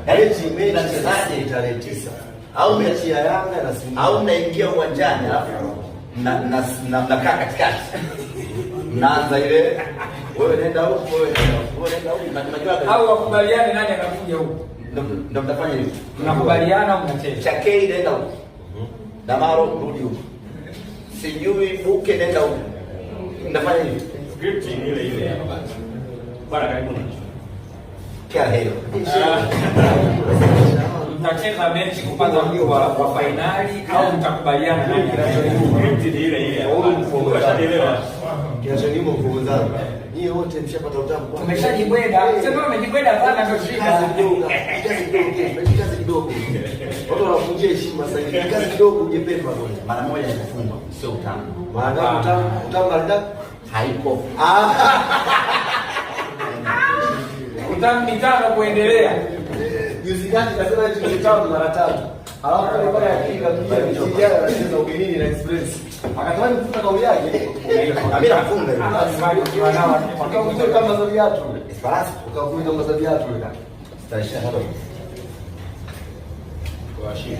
Mechi mchezaji tarehe 9 au mechi ya Yanga na Simba au mnaingia uwanjani alafu mnakaa katikati. Mnaanza ile wewe nenda huko, wewe nenda huko, unajua au wakubaliane nani anakuja huko. Ndio mtafanya hivyo. Mnakubaliana au mnacheza? Chakei nenda huko. Damaro rudi huko. Sijui Buke nenda huko. Mnafanya hivyo. Script ile ile ya basi. Bwana karibuni. Kia hero. Mtacheza mechi kupata mguu wa finali au mtakubaliana nani? Script ile ile. Umeshaelewa. Kinachonimo kuuzana. Nyie wote mshapata utamu. Tumeshajibweda. Sema umejibweda sana ndio shida. Kazi kidogo. Watu wanafungia heshima sasa hivi. Kazi kidogo uje pepa bwana. Mara moja nikufungwa, sio utamu. Maana utamu mara haipo. Utamu mitano kuendelea. Juzi gani kasema hicho kitabu mara 3. Alafu pale pale akika pia vijana wanacheza ugenini na Express. Akatamani kufuta kauli yake. Amira mfunga hiyo. Ukakuta kama za viatu. Esperance ukakuta kama za viatu ile. Sitaisha hapo. Kwa shida.